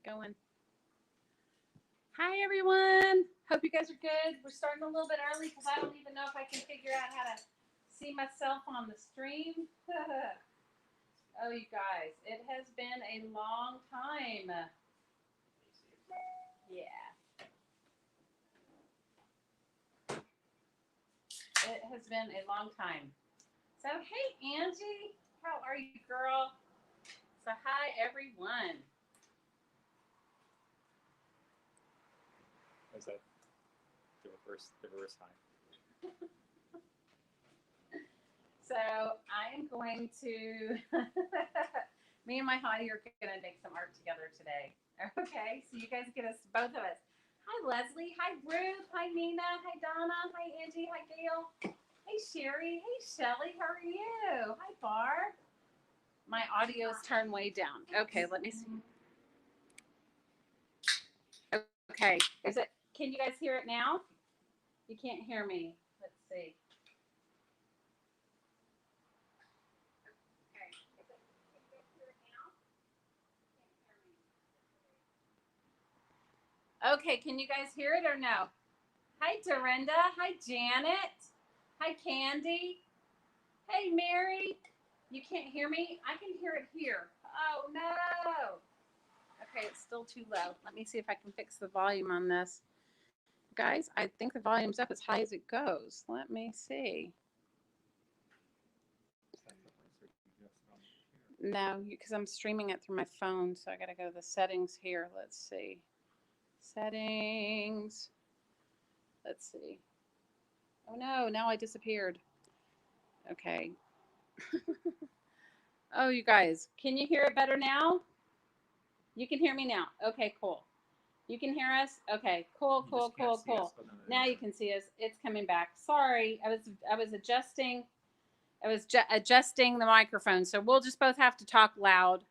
Going. Hi, everyone. Hope you guys are good. We're starting a little bit early because I don't even know if I can figure out how to see myself on the stream. Oh, you guys, it has been a long time. Yeah, it has been a long time. So, hey, Angie, how are you, girl? So, hi, everyone. Is that the reverse high? So I am going to, me and my hottie are going to make some art together today. Okay, so you guys get us, both of us. Hi, Leslie. Hi, Ruth. Hi, Nina. Hi, Donna. Hi, Angie. Hi, Gail. Hey, Sherry. Hey, Shelly. How are you? Hi, Barb. My audio's turned way down. Okay, let me see. Okay, is it? Can you guys hear it now? You can't hear me. Let's see. Okay, can you guys hear it or no? Hi, Dorinda. Hi, Janet. Hi, Candy. Hey, Mary. You can't hear me? I can hear it here. Oh, no. Okay, it's still too low. Let me see if I can fix the volume on this. Guys, I think the volume's up as high as it goes. Let me see. No, because I'm streaming it through my phone, so I got to go to the settings here. Let's see. Settings. Let's see. Oh, no, now I disappeared. Okay. Oh, you guys, can you hear it better now? You can hear me now. Okay, cool. You can hear us? Okay, cool. Now you can see us. It's coming back. Sorry, I was adjusting. I was adjusting the microphone, so we'll just both have to talk loud.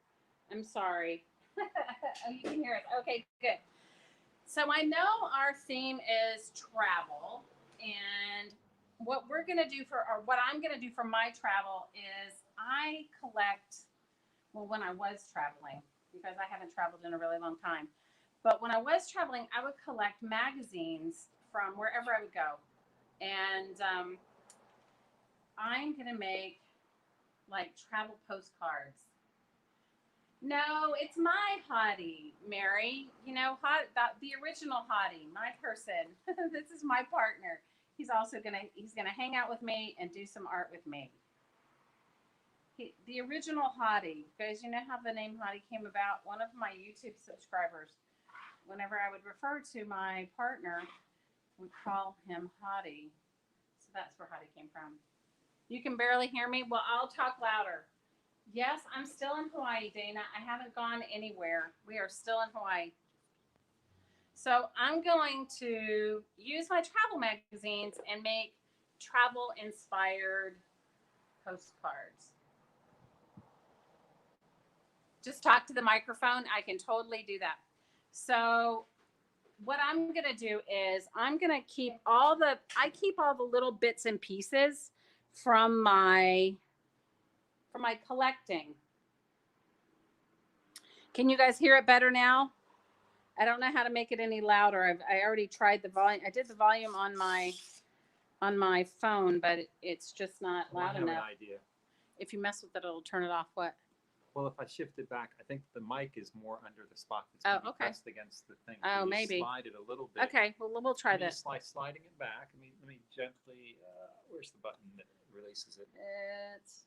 I'm sorry. Oh, you can hear us. Okay, good. So I know our theme is travel, and what we're gonna do for, or what I'm gonna do for my travel is I collect. Well, when I was traveling, because I haven't traveled in a really long time, but when I was traveling, I would collect magazines from wherever I would go, and I'm gonna make like travel postcards. No, it's my hottie, Mary. You know, the original hottie, my person. This is my partner. He's gonna hang out with me and do some art with me. The original hottie, guys. You know how the name hottie came about? One of my YouTube subscribers, whenever I would refer to my partner, would call him hottie. So that's where hottie came from. You can barely hear me. Well, I'll talk louder. Yes, I'm still in Hawaii, Dana. I haven't gone anywhere. We are still in Hawaii. So I'm going to use my travel magazines and make travel inspired postcards. Just talk to the microphone. I can totally do that. So what I'm going to do is I'm going to keep I keep all the little bits and pieces from my collecting. Can you guys hear it better now? I don't know how to make it any louder. I already tried the volume. I did the volume on my phone, but it's just not loud enough. I have an idea. If you mess with it, it'll turn it off. What? Well, if I shift it back, I think the mic is more under the spot that's pressed against the thing. Oh, Can you maybe. slide it a little bit. Okay, well, we'll try this. Sliding it back. Let me gently. Where's the button that releases it? It's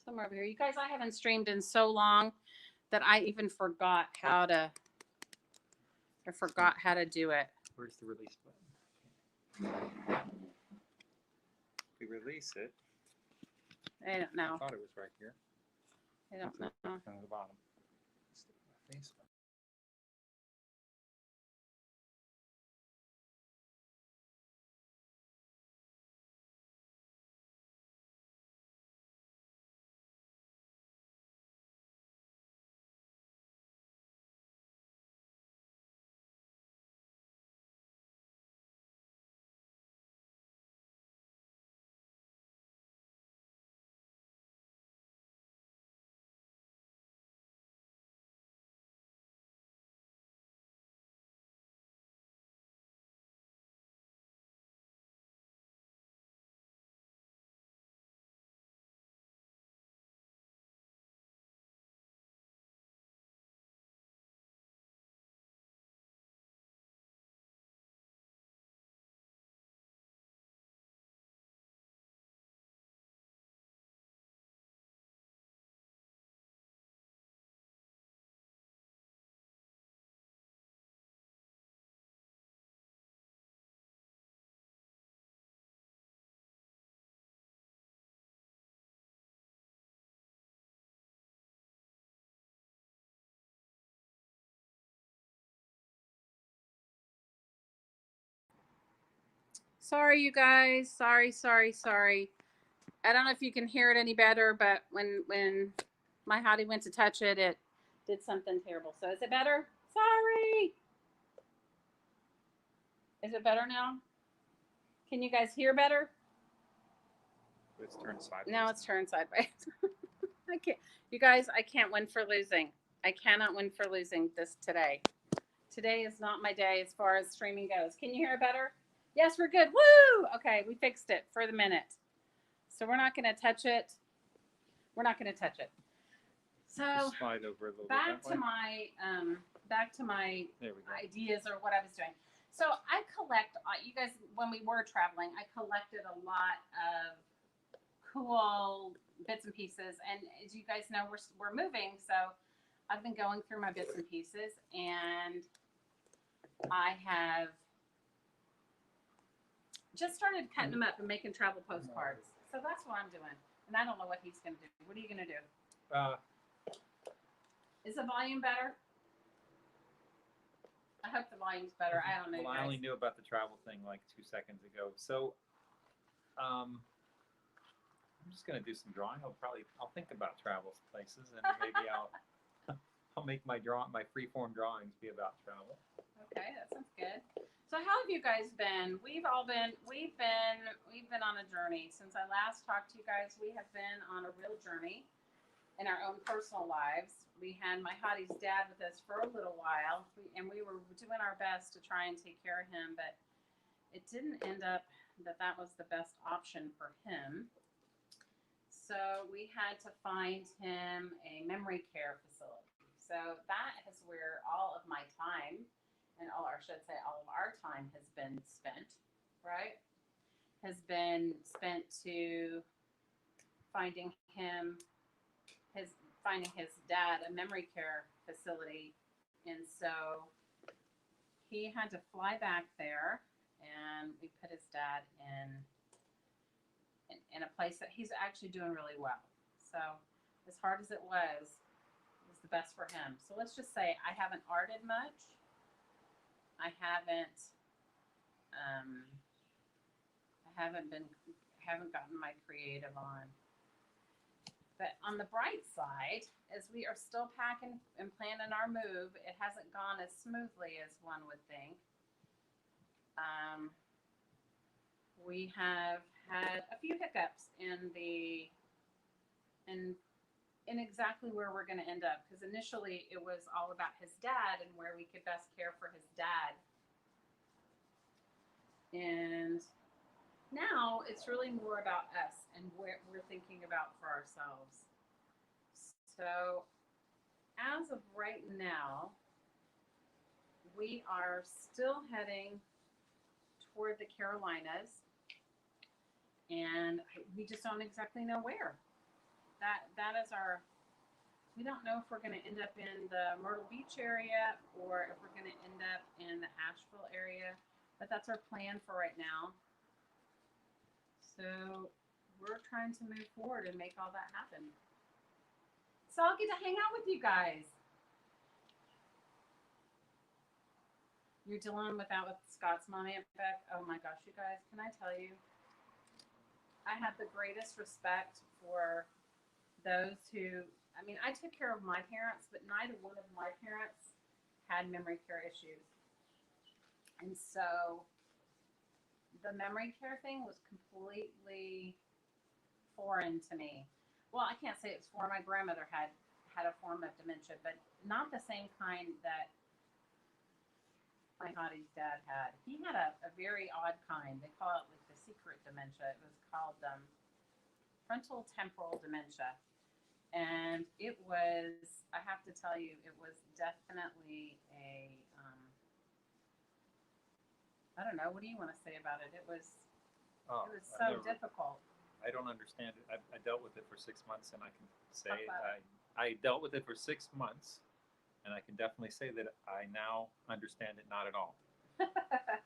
somewhere over here. You guys, I haven't streamed in so long that I even forgot how to. I forgot how to do it. Where's the release button? We release it. I don't know. I thought it was right here. I don't know. On the bottom. Face button. Sorry, you guys. Sorry, sorry, sorry. I don't know if you can hear it any better, but when my hottie went to touch it, it did something terrible. So is it better? Sorry. Is it better now? Can you guys hear better? It's turned sideways. Now it's turned sideways. I can't. You guys, I can't win for losing. I cannot win for losing this today. Today is not my day as far as streaming goes. Can you hear it better? Yes, we're good. Woo! Okay, we fixed it for the minute. So we're not going to touch it. We're not going to touch it. So just slide over a little back bit to my ideas or what I was doing. So I collect. You guys, when we were traveling, I collected a lot of cool bits and pieces. And as you guys know, we're moving, so I've been going through my bits and pieces, and I have just started cutting them up and making travel postcards. So that's what I'm doing, and I don't know what he's going to do. What are you going to do? Is the volume better? I hope the volume's better. I don't know. Well, I only knew about the travel thing like 2 seconds ago. So, I'm just gonna do some drawing. I'll think about travel places, and maybe I'll make my freeform drawings be about travel. Okay, that sounds good. So how have you guys been? We've been on a journey since I last talked to you guys. We have been on a real journey in our own personal lives. We had my hottie's dad with us for a little while, and we were doing our best to try and take care of him, but it didn't end up that was the best option for him. So we had to find him a memory care facility. So that is where all of my time, and all of our time has been spent, right? Has been spent to finding his dad a memory care facility. And so he had to fly back there, and we put his dad in a place that he's actually doing really well. So as hard as it was the best for him. So let's just say I haven't arted much. I haven't gotten my creative on. But on the bright side, as we are still packing and planning our move, it hasn't gone as smoothly as one would think. We have had a few hiccups in exactly where we're going to end up, because initially it was all about his dad and where we could best care for his dad. And now it's really more about us and what we're thinking about for ourselves. So as of right now, we are still heading toward the Carolinas, and we just don't exactly know where. That is we don't know if we're going to end up in the Myrtle Beach area or if we're going to end up in the Asheville area, but that's our plan for right now. So we're trying to move forward and make all that happen. So I'll get to hang out with you guys. You're dealing with that with Scott's mommy and Beck. Oh my gosh, you guys, can I tell you? I have the greatest respect for those who, I took care of my parents, but neither one of my parents had memory care issues. And so the memory care thing was completely foreign to me. Well, I can't say it's foreign. My grandmother had a form of dementia, but not the same kind that my hottie's dad had. He had a very odd kind. They call it like the secret dementia. It was called frontal temporal dementia. And it was, I have to tell you, it was definitely I don't know. What do you want to say about it? It was so difficult. I don't understand it. I dealt with it for 6 months, and I can say I dealt with it for 6 months, and I can definitely say that I now understand it not at all.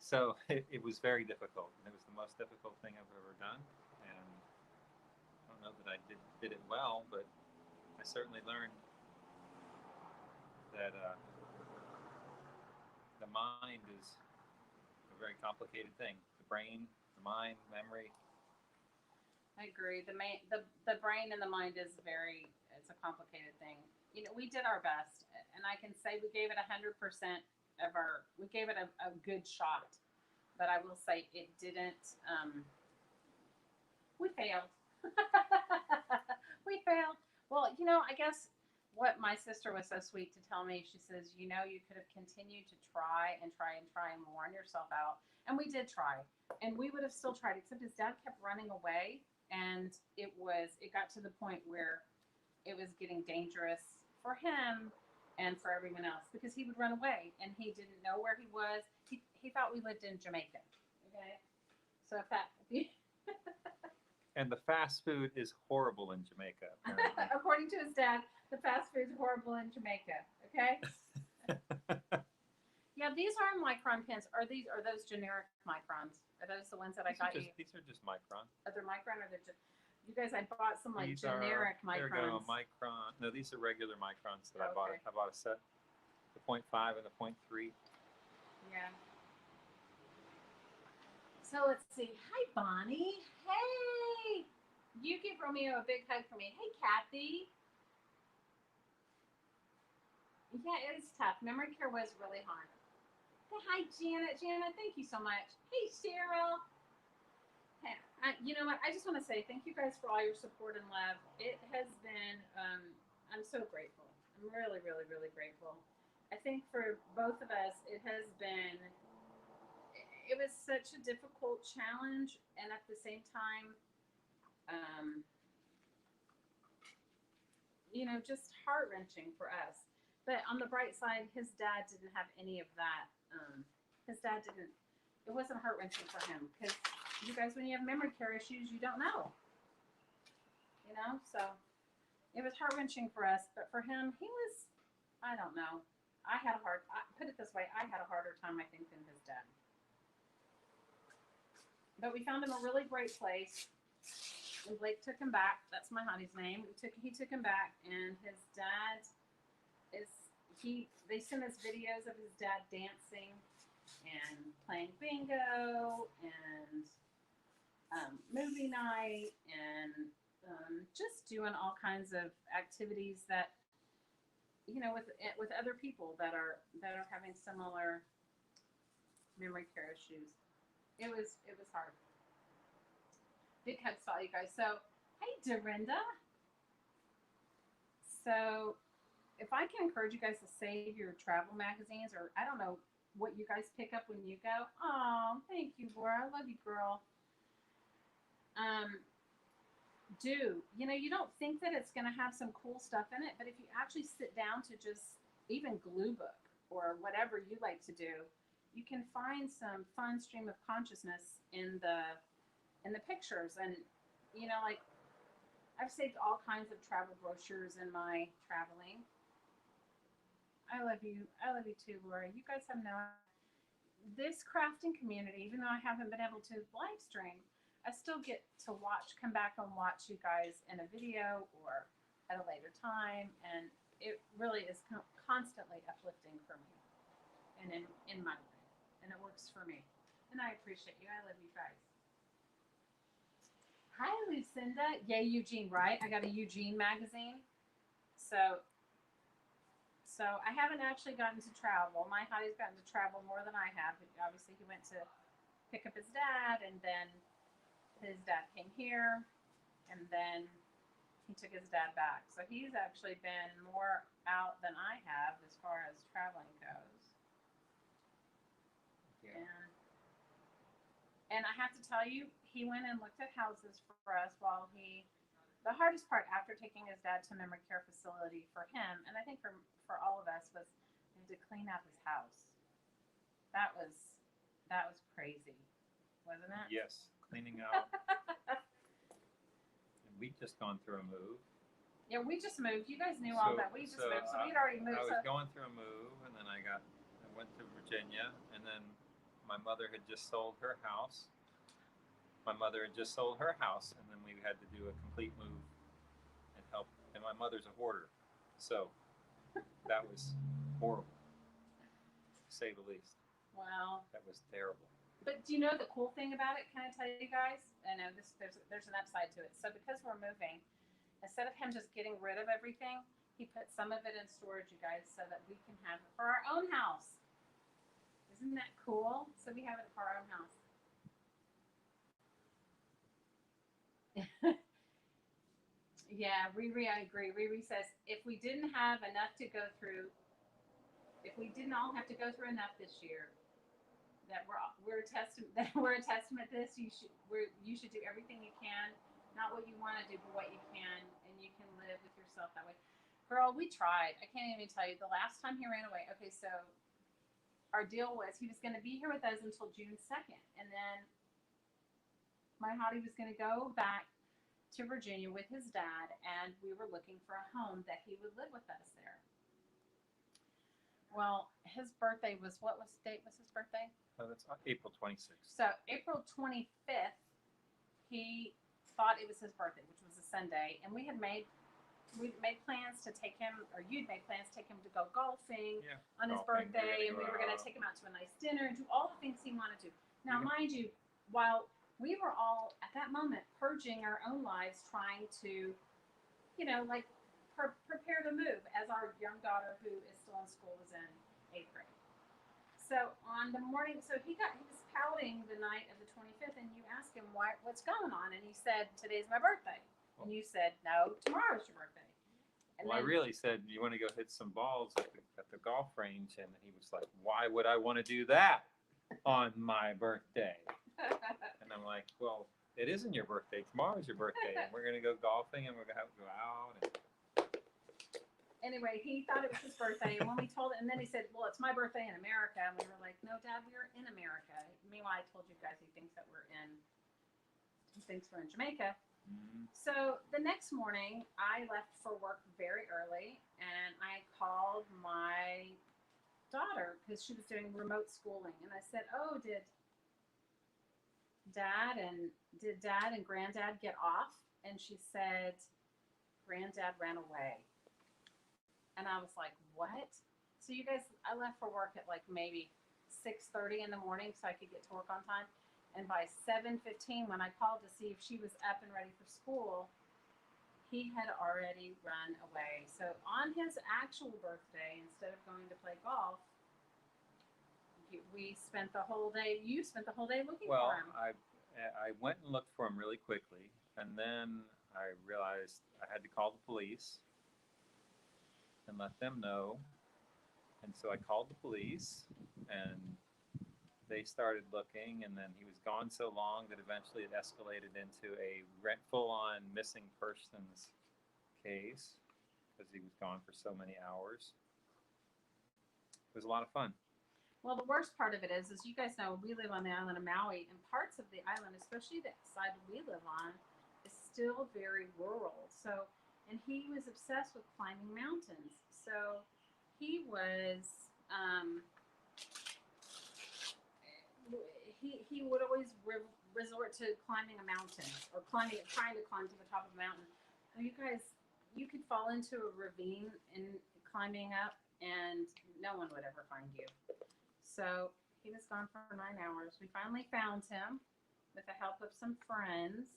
So it was very difficult, and it was the most difficult thing I've ever done. And I don't know that I did it well, but I certainly learned that the mind is a very complicated thing. The brain the mind, memory. I agree. The brain and the mind is it's a complicated thing. We did our best, and I can say we gave it 100% we gave it a good shot. But I will say it didn't. We failed. We failed. Well, I guess what my sister was so sweet to tell me, she says, you could have continued to try and try and try and worn yourself out. And we did try. And we would have still tried, except his dad kept running away. And it got to the point where it was getting dangerous for him and for everyone else because he would run away and he didn't know where he was. He thought we lived in Jamaica. Okay. So and the fast food is horrible in Jamaica. According to his dad, the fast food is horrible in Jamaica. Okay. Yeah, these are micron pins. Are those generic microns? Are those the ones that I got you? These are just micron. Are they micron or they're just? You guys, I bought some These generic microns. There we go, micron. No, these are regular microns that I bought. Okay. I bought a set, the 0.5 and the 0.3. Yeah. So let's see. Hi, Bonnie. Hey. You give Romeo a big hug for me. Hey, Kathy. Yeah, it is tough. Memory care was really hard. Hi, Janet. Janet, thank you so much. Hey, Cheryl. Hey, you know what? I just want to say thank you guys for all your support and love. It has been, I'm so grateful. I'm really, really, really grateful. I think for both of us, it was such a difficult challenge, and at the same time, just heart wrenching for us. But on the bright side, his dad didn't have any of that. His dad didn't. It wasn't heart wrenching for him because you guys, when you have memory care issues, you don't know. So it was heart wrenching for us, but for him, he was. I don't know. Put it this way, I had a harder time, I think, than his dad. But we found him a really great place. And Blake took him back. That's my honey's name. He took him back, and his dad they sent us videos of his dad dancing and playing bingo and movie night and just doing all kinds of activities that with other people that are having similar memory care issues. It was hard. Big hugs to all you guys. So, hey, Dorinda. So, if I can encourage you guys to save your travel magazines, or I don't know what you guys pick up when you go. Oh, thank you, Laura. I love you, girl. You don't think that it's going to have some cool stuff in it, but if you actually sit down to just even glue book or whatever you like to do, you can find some fun stream of consciousness in the pictures. And like I've saved all kinds of travel brochures in my traveling. I love you too, Laura. You guys have this crafting community, even though I haven't been able to live stream, I still get to come back and watch you guys in a video or at a later time, and it really is constantly uplifting for me and in my way, and it works for me, and I appreciate you. I love you guys. Hi, Lucinda. Yay, Eugene, right? I got a Eugene magazine. So I haven't actually gotten to travel. My Hottie's gotten to travel more than I have. Obviously, he went to pick up his dad, and then his dad came here, and then he took his dad back. So he's actually been more out than I have as far as traveling goes. Yeah. And I have to tell you, he went and looked at houses for us the hardest part after taking his dad to memory care facility for him, and I think for all of us, was to clean out his house. That was crazy, wasn't it? Yes, cleaning out. And we'd just gone through a move. Yeah, we just moved. You guys knew all that. We just moved, so we'd already moved. I was going through a move, and then I went to Virginia, and then my mother had just sold her house. And then we had to do a complete move and help. And my mother's a hoarder, so that was horrible, to say the least. Wow. That was terrible. But do you know the cool thing about it? Can I tell you guys? I know this. There's an upside to it. So because we're moving, instead of him just getting rid of everything, he put some of it in storage, you guys, so that we can have it for our own house. Isn't that cool? So we have it for our own house. Yeah, Riri, I agree. Riri says if we didn't have enough to go through, if we didn't all have to go through enough this year, that we're a testament that we're a testament to this. You should do everything you can, not what you want to do, but what you can, and you can live with yourself that way. Girl, we tried. I can't even tell you the last time he ran away. Okay, so our deal was he was going to be here with us until June 2nd, and then my hottie was going to go back to Virginia with his dad, and we were looking for a home that he would live with us there. Well, his birthday was what was the date was his birthday? That's April 26th. So April 25th, he thought it was his birthday, which was a Sunday, and we made plans to take him, or you'd made plans to take him to go golfing on his birthday, and we were going to take him out to a nice dinner and do all the things he wanted to. Now, mind you, while we were all at that moment purging our own lives, trying to, like prepare to move, as our young daughter, who is still in school, was in 8th grade. So on the morning, he was pouting the night of the 25th, and you asked him what's going on, and he said, "Today's my birthday," and you said, "No, tomorrow's your birthday." And I really said, "You want to go hit some balls at the golf range?" And he was like, "Why would I want to do that on my birthday?" And I'm like, "Well, it isn't your birthday. Tomorrow's your birthday, and we're gonna go golfing, and we're gonna have to go out." Anyway, he thought it was his birthday, and when we told him, and then he said, "Well, it's my birthday in America," and we were like, "No, Dad, we're in America." Meanwhile, I told you guys he thinks we're in Jamaica. Mm-hmm. So the next morning, I left for work very early, and I called my daughter because she was doing remote schooling, and I said, "Oh, did Dad and Granddad get off?" And she said, "Granddad ran away." And I was like, "What?" So you guys, I left for work at like maybe 6:30 in the morning so I could get to work on time. And by 7:15, when I called to see if she was up and ready for school, he had already run away. So on his actual birthday, instead of going to play golf, we spent the whole day. You spent the whole day looking for him. Well, I went and looked for him really quickly, and then I realized I had to call the police and let them know. And so I called the police, and they started looking, and then he was gone so long that eventually it escalated into a full-on missing persons case because he was gone for so many hours. It was a lot of fun. Well, the worst part of it is you guys know we live on the island of Maui, and parts of the island, especially the side we live on, is still very rural. So, and he was obsessed with climbing mountains. So he was, he would always resort to climbing a mountain or trying to climb to the top of a mountain. Now, you guys, you could fall into a ravine and climbing up, and no one would ever find you. So he was gone for 9 hours. We finally found him with the help of some friends.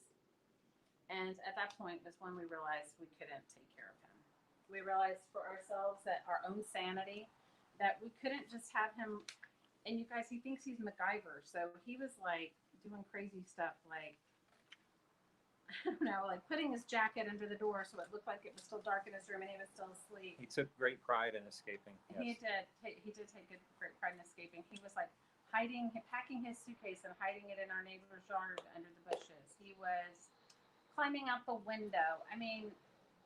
And at that point was when we realized we couldn't take care of him. We realized for ourselves that our own sanity, that we couldn't just have him. And you guys, he thinks he's MacGyver. So he was like doing crazy stuff like, I don't know, like putting his jacket under the door so it looked like it was still dark in his room and he was still asleep. He took great pride in escaping. Yes. He did take great pride in escaping. He was like packing his suitcase and hiding it in our neighbor's yard under the bushes. He was climbing out the window. I mean,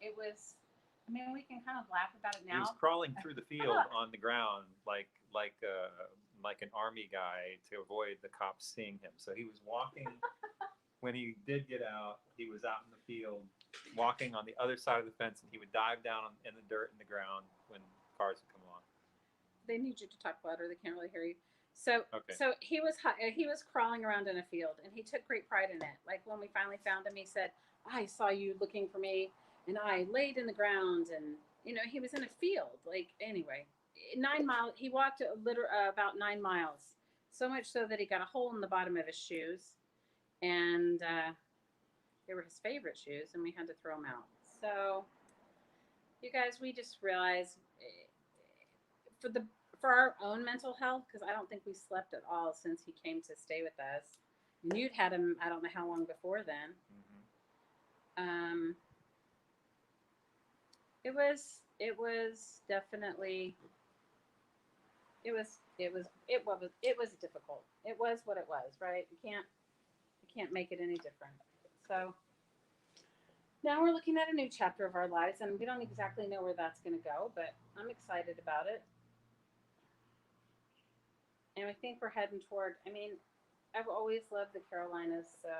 we can kind of laugh about it now. He was crawling through the field on the ground like an army guy to avoid the cops seeing him. So he was walking. When he did get out, he was out in the field, walking on the other side of the fence, and he would dive down in the dirt in the ground when cars would come along. They need you to talk louder. They can't really hear you. So he was crawling around in a field, and he took great pride in it. Like when we finally found him, he said, "I saw you looking for me, and I laid in the ground." And he was in a field. Like anyway, 9 miles. He walked about 9 miles So much so that he got a hole in the bottom of his shoes, and they were his favorite shoes, and we had to throw them out. So, you guys, we just realized for the for our own mental health, because I don't think we slept at all since he came to stay with us. And you'd had him, I don't know how long before then. It was definitely it was difficult. It was what it was, right? You can't make it any different. So now we're looking at a new chapter of our lives, and we don't exactly know where that's going to go, but I'm excited about it. And I think we're heading toward. I mean, I've always loved the Carolinas, so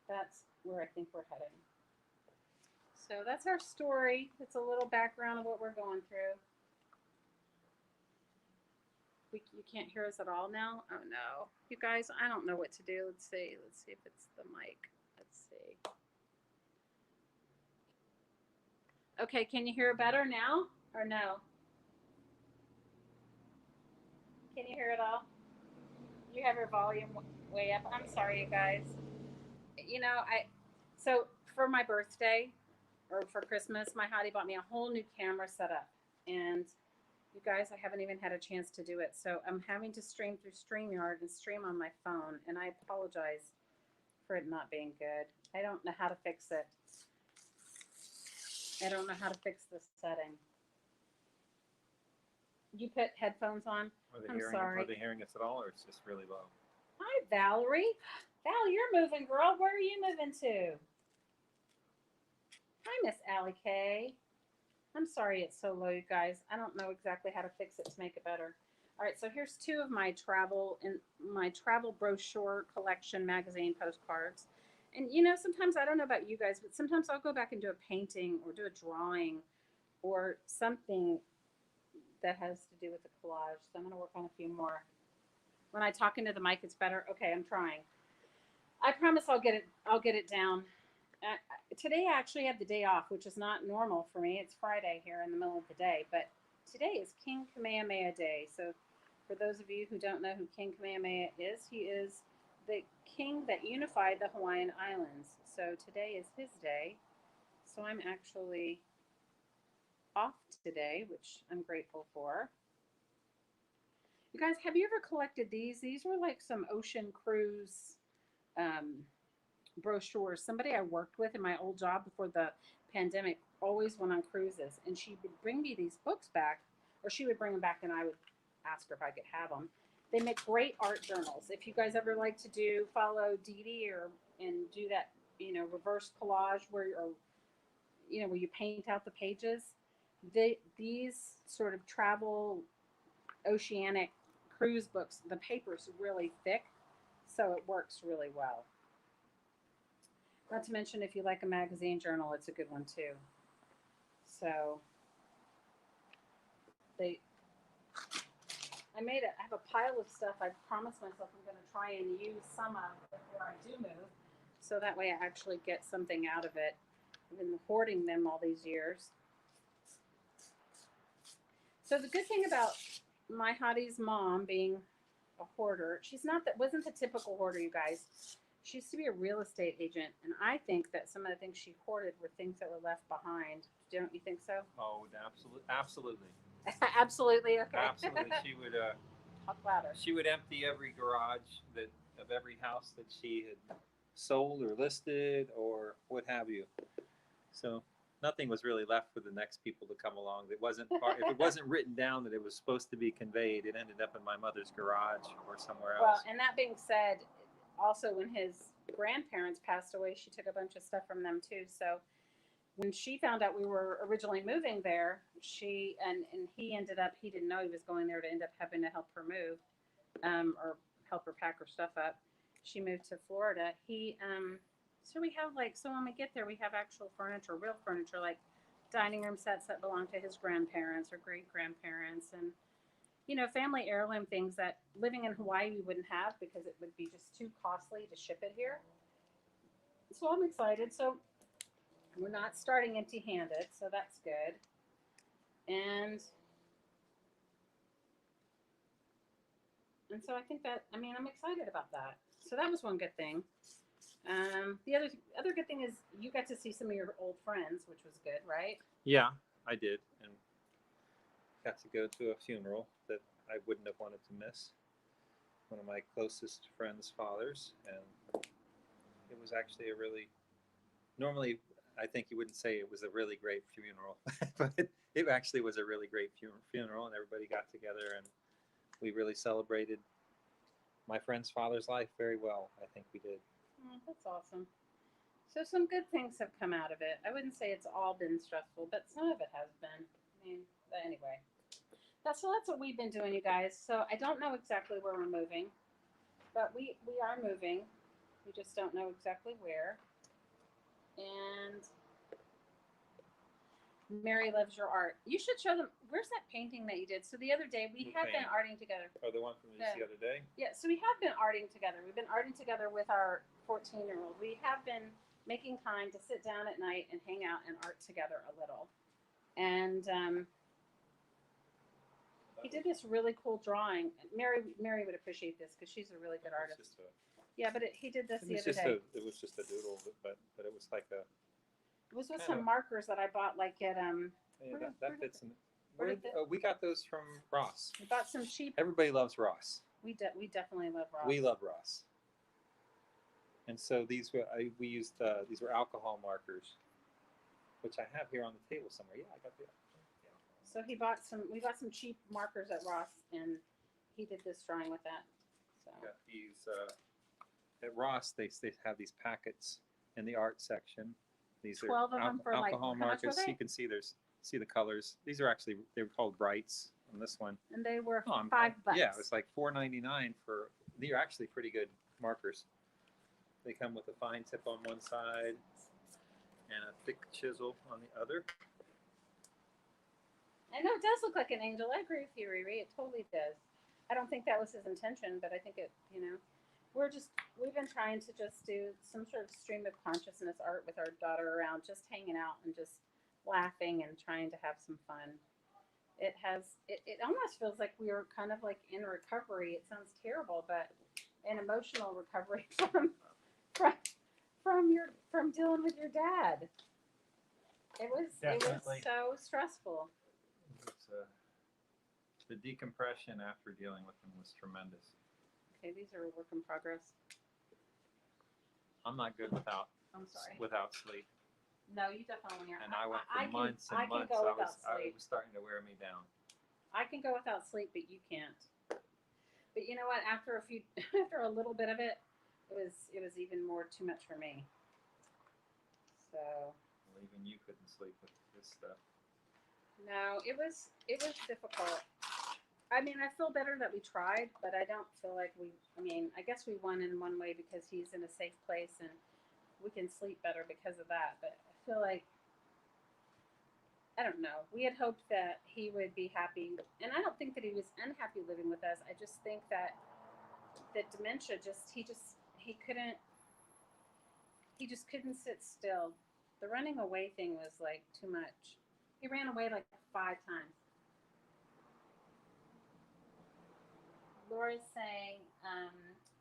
that's where I think we're heading. So that's our story. It's a little background of what we're going through. You can't hear us at all now? Oh no. You guys, I don't know what to do. Let's see. Let's see if it's the mic. Let's see. Okay, can you hear better now or no? Can you hear it all? You have your volume way up. I'm sorry, you guys. So for my birthday or for Christmas, my hottie bought me a whole new camera setup. And you guys, I haven't even had a chance to do it. So I'm having to stream through StreamYard and stream on my phone. And I apologize for it not being good. I don't know how to fix it. I don't know how to fix this setting. You put headphones on? I'm sorry. Are they hearing us at all, or it's just really low? Hi, Valerie. Val, you're moving, girl. Where are you moving to? Hi, Miss Allie K. I'm sorry it's so low, you guys. I don't know exactly how to fix it to make it better. All right, so here's two of my travel brochure collection magazine postcards. And sometimes I don't know about you guys, but sometimes I'll go back and do a painting or do a drawing or something that has to do with the collage. So I'm going to work on a few more. When I talk into the mic, it's better. Okay, I'm trying. I promise I'll get it down. Today I actually have the day off, which is not normal for me. It's Friday here in the middle of the day, but today is King Kamehameha Day. So for those of you who don't know who King Kamehameha is, he is the king that unified the Hawaiian Islands. So today is his day. So I'm actually off today, which I'm grateful for. You guys, have you ever collected these? These were like some ocean cruise brochures. Somebody I worked with in my old job before the pandemic always went on cruises, and she would bring me these books back, or she would bring them back, and I would ask her if I could have them. They make great art journals. If you guys ever like to follow Dee Dee and do that, reverse collage where you paint out the pages. These sort of travel oceanic cruise books, the paper's really thick, so it works really well. Not to mention, if you like a magazine journal, it's a good one too. So I have a pile of stuff I promised myself I'm going to try and use some of before I do move, so that way I actually get something out of it. I've been hoarding them all these years. So the good thing about my hottie's mom being a hoarder, wasn't the typical hoarder, you guys. She used to be a real estate agent, and I think that some of the things she hoarded were things that were left behind. Don't you think so? Oh, absolutely. Absolutely, okay. Absolutely. She would talk louder. She would empty every garage of every house that she had sold or listed or what have you. So nothing was really left for the next people to come along. If it wasn't written down that it was supposed to be conveyed, it ended up in my mother's garage or somewhere else. Well, and that being said, also when his grandparents passed away, she took a bunch of stuff from them too. So when she found out we were originally moving there, he didn't know he was going there to end up having to help her move, or help her pack her stuff up. She moved to Florida. So we have so when we get there, we have actual furniture, real furniture, like dining room sets that belong to his grandparents or great grandparents, and family heirloom things that living in Hawaii we wouldn't have because it would be just too costly to ship it here. So I'm excited. So we're not starting empty-handed, so that's good. And And so I think that, I mean, I'm excited about that. So that was one good thing. The other good thing is you got to see some of your old friends, which was good, right? Yeah, I did, and got to go to a funeral that I wouldn't have wanted to miss. One of my closest friends' fathers, and it was actually a really. Normally, I think you wouldn't say it was a really great funeral, but it actually was a really great funeral, and everybody got together, and we really celebrated my friend's father's life very well. I think we did. Oh, that's awesome. So some good things have come out of it. I wouldn't say it's all been stressful, but some of it has been. I mean, but anyway, that's what we've been doing, you guys. So I don't know exactly where we're moving, but we are moving. We just don't know exactly where. And Mary loves your art. You should show them. Where's that painting that you did? So the other day we What have been painting? arting together. Oh, the one from just the other day. Yeah, so we have been arting together. We've been arting together with our 14-year-old. We have been making time to sit down at night and hang out and art together a little. And he did this really cool drawing. Mary would appreciate this because she's a really good artist. Yeah, but he did this the other day. It was just a doodle, but it was like a. It was with some markers that I bought, like at Yeah, that fits in. We got those from Ross. We bought some cheap. Everybody loves Ross. We definitely love Ross. We love Ross. And so we used these were alcohol markers, which I have here on the table somewhere. Yeah, I got the. So we bought some cheap markers at Ross, and he did this drawing with that. So got these at Ross. They have these packets in the art section. These 12 are of them for alcohol like, markers. You can see see the colors. These are actually they were called Brights on this one. And they were $5. Yeah, it was like $4.99 for. These are actually pretty good markers. They come with a fine tip on one side and a thick chisel on the other. I know it does look like an angel. I agree with you, Riri. It totally does. I don't think that was his intention, but I think it, we've been trying to just do some sort of stream of consciousness art with our daughter around, just hanging out and just laughing and trying to have some fun. It almost feels like we are kind of like in recovery. It sounds terrible, but an emotional recovery from dealing with your dad. It was so stressful. The decompression after dealing with him was tremendous. Okay, these are a work in progress. I'm not good without. I'm sorry. Without sleep. No, you definitely are. And I went for months and months. I was starting to wear me down. I can go without sleep, but you can't. But you know what? After a little bit of it, it was even more too much for me. So. Well, even you couldn't sleep with this stuff. No, it was difficult. I mean, I feel better that we tried, but I don't feel like I guess we won in one way because he's in a safe place and we can sleep better because of that. But I feel like, I don't know. We had hoped that he would be happy. And I don't think that he was unhappy living with us. I just think that the dementia he just couldn't sit still. The running away thing was like too much. He ran away like 5 times. Laura's saying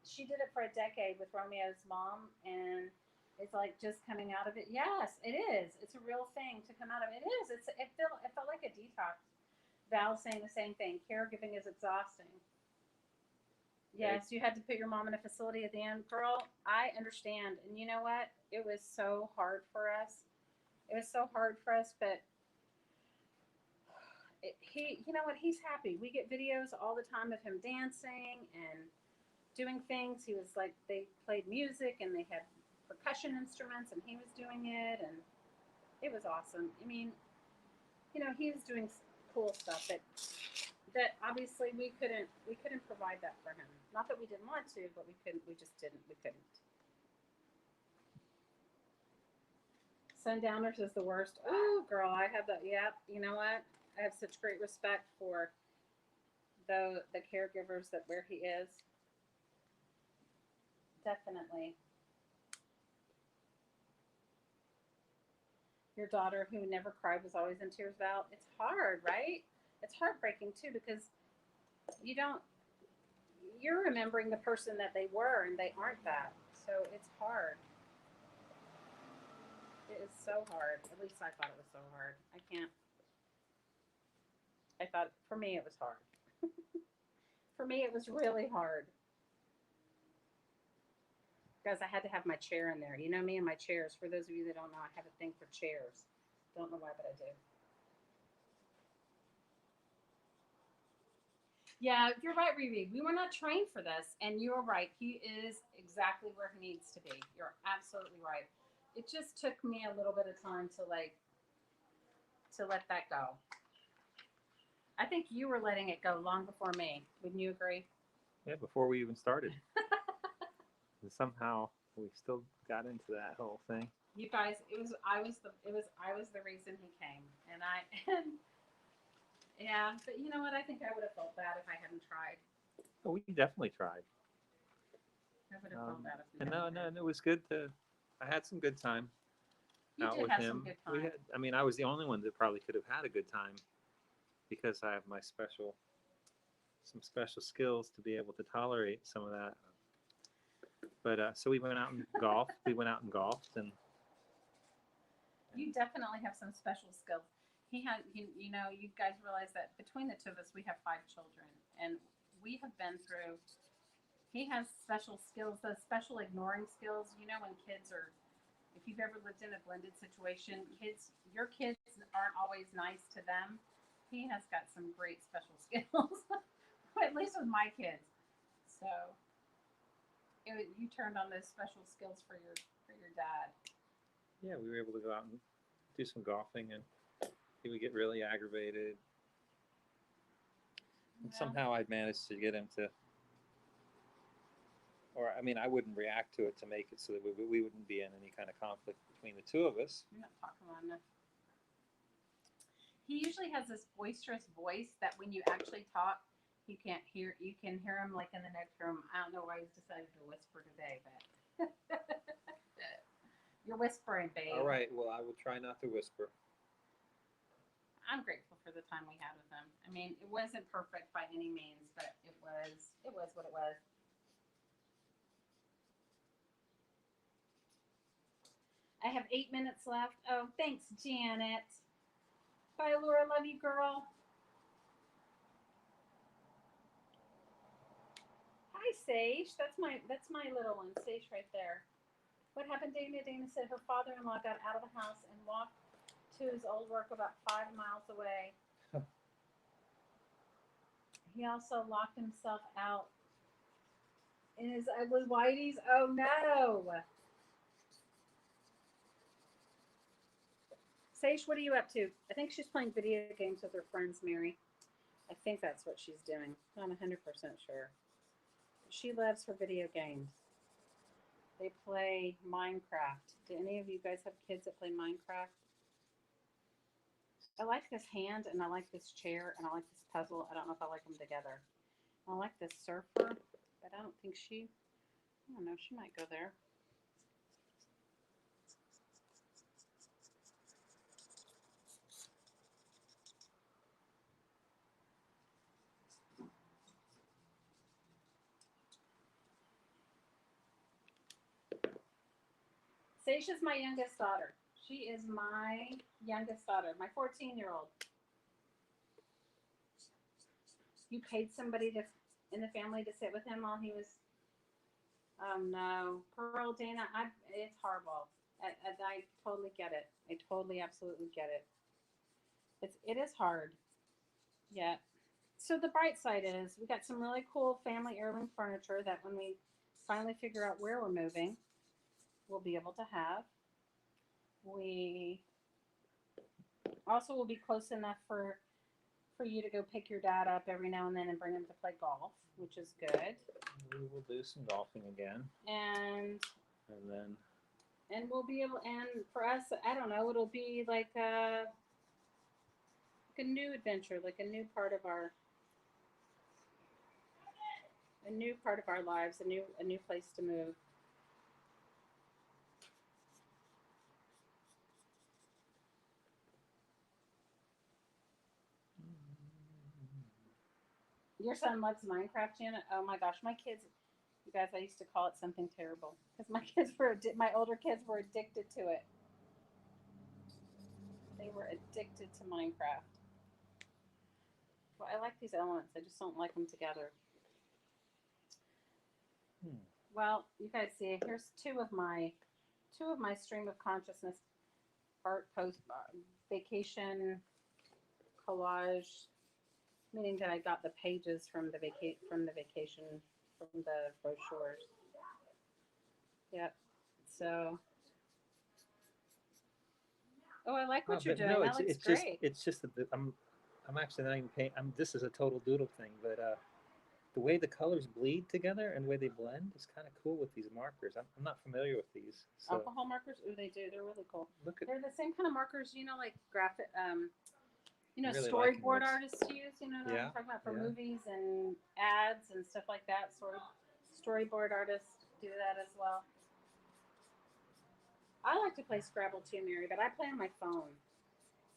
she did it for a decade with Romeo's mom, and it's like just coming out of it. Yes, it is. It's a real thing to come out of it. It is. It felt like a detox. Val saying the same thing. Caregiving is exhausting. Yes, you had to put your mom in a facility at the end. Girl, I understand. And you know what? It was so hard for us. But you know what? He's happy. We get videos all the time of him dancing and doing things. He was like, they played music and they had percussion instruments and he was doing it and it was awesome. I mean, he was doing cool stuff that obviously we couldn't provide that for him. Not that we didn't want to, but we couldn't. We just didn't. We couldn't. Sundowners is the worst. Oh, girl, I have the. Yep. You know what? I have such great respect for the caregivers where he is. Definitely. Your daughter who never cried was always in tears, Val. It's hard, right? It's heartbreaking too because you don't you're remembering the person that they were and they aren't that. So it's hard. It is so hard. At least I thought it was so hard. I can't. I thought for me it was hard. For me it was really hard because I had to have my chair in there. You know me and my chairs. For those of you that don't know, I have a thing for chairs. Don't know why, but I do. Yeah, you're right, Riri. We were not trained for this, and you're right. He is exactly where he needs to be. You're absolutely right. It just took me a little bit of time to let that go. I think you were letting it go long before me. Wouldn't you agree? Yeah, before we even started. And somehow we still got into that whole thing. You guys, I was the reason he came, and I and yeah, but you know what? I think I would have felt bad if I hadn't tried. Oh, we definitely tried. I would have felt bad if we And hadn't tried. and it was good to. I had some good time You out did with have some him. good We time. had. I mean, I was the only one that probably could have had a good time because I have some special skills to be able to tolerate some of that. But so we went out and golfed. We went out and golfed, and You definitely have some special skills. He had, you know, you guys realize that between the two of us, we have 5 children, and we have been through. He has special skills, those special ignoring skills. You know, when kids are, if you've ever lived in a blended situation, your kids aren't always nice to them. He has got some great special skills, at least with my kids. So you turned on those special skills for your dad. yeah, we were able to go out and do some golfing, and he would get really aggravated. And Yeah. somehow I managed to get him to, or I mean, I wouldn't react to it to make it so that we wouldn't be in any kind of conflict between the two of us. You're not talking about enough. He usually has this boisterous voice that when you actually talk, you can't hear. You can hear him like in the next room. I don't know why he's decided to whisper today, but you're whispering, babe. All right. Well, I will try not to whisper. I'm grateful for the time we had with him. I mean, it wasn't perfect by any means, but it was what it was. I have 8 minutes left. Oh, thanks, Janet. Bye, Laura. Love you, girl. Hi, Sage. That's my little one, Sage, right there. What happened, Dana? Dana said her father-in-law got out of the house and walked to his old work about 5 miles away. He also locked himself out in his ugly whiteies. Oh no! Sage, what are you up to? I think she's playing video games with her friends, Mary. I think that's what she's doing. Not 100% sure. She loves her video games. They play Minecraft. Do any of you guys have kids that play Minecraft? I like this hand, and I like this chair, and I like this puzzle. I don't know if I like them together. I like this surfer, but I don't think I don't know, she might go there. Seisha's my youngest daughter. She is my youngest daughter, my 14-year-old. You paid somebody in the family to sit with him while he was. Oh no, Pearl, Dana, it's horrible. I totally get it. I totally, absolutely get it. It is hard. Yeah. So the bright side is we got some really cool family heirloom furniture that when we finally figure out where we're moving, we'll be able to have. We also will be close enough for you to go pick your dad up every now and then and bring him to play golf, which is good. We will do some golfing again. And then. And we'll be able, and for us, I don't know, it'll be like a new adventure, like a new part of our lives, a new place to move. Your son loves Minecraft, Janet. Oh my gosh, my kids. You guys, I used to call it something terrible because my older kids were addicted to it. They were addicted to Minecraft. Well, I like these elements. I just don't like them together. Hmm. Well, you guys see, here's two of my stream of consciousness art post vacation collage, meaning that I got the pages from the vacation from the brochures. Yep. So, oh, I like Oh, what you're but doing. no, That looks it's just great. I'm actually not even paying. This is a total doodle thing, but the way the colors bleed together and the way they blend is kind of cool with these markers. I'm not familiar with these, so Alcohol markers? Ooh, they do. They're really cool. look at They're the same kind of markers, like graphic, really liking storyboard this. artists use. You know what Yeah, I'm talking about for yeah. movies and ads and stuff like that. Storyboard artists do that as well. I like to play Scrabble too, Mary, but I play on my phone.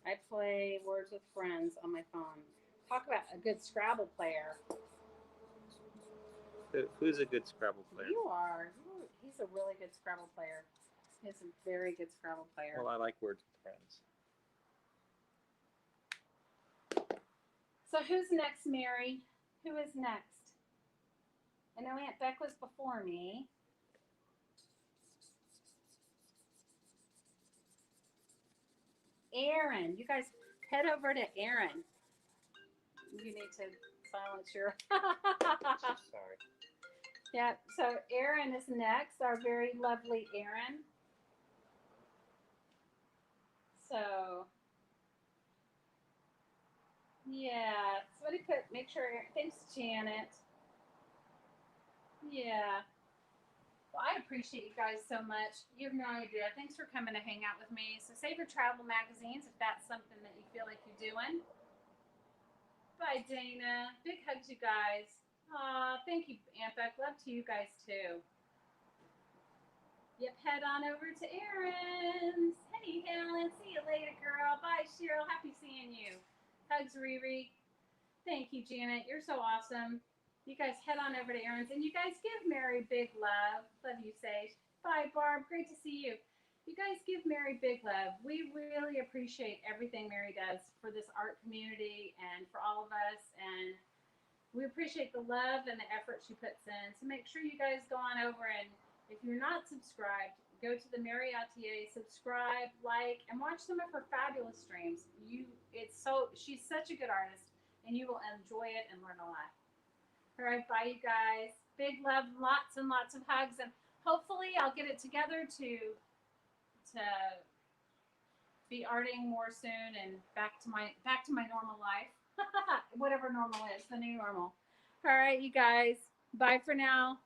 I play Words with Friends on my phone. Talk about a good Scrabble player. Who's a good Scrabble player? You are. He's a really good Scrabble player. He's a very good Scrabble player. Well, I like Words with Friends. So who's next, Mary? Who is next? I know Aunt Beck was before me. Aaron. You guys head over to Aaron. You need to silence your. Sorry. Yeah, so Aaron is next, our very lovely Aaron. So, yeah, somebody make sure, thanks, Janet. Yeah, well, I appreciate you guys so much. You have no idea. Thanks for coming to hang out with me. So, save your travel magazines if that's something that you feel like you're doing. Bye, Dana. Big hugs, you guys. Aw, thank you, Aunt Beck. Love to you guys, too. Yep, head on over to Aaron's. Hey, Helen. See you later, girl. Bye, Cheryl. Happy seeing you. Hugs, Riri. Thank you, Janet. You're so awesome. You guys head on over to Aaron's and you guys give Mary big love. Love you, Sage. Bye, Barb. Great to see you. You guys give Mary big love. We really appreciate everything Mary does for this art community and for all of us. And we appreciate the love and the effort she puts in. So make sure you guys go on over and if you're not subscribed, go to the Mary Autier, subscribe, like, and watch some of her fabulous streams. She's such a good artist, and you will enjoy it and learn a lot. All right, bye, you guys. Big love, lots and lots of hugs, and hopefully I'll get it together to be arting more soon and back to my normal life, whatever normal is, the new normal. All right, you guys. Bye for now.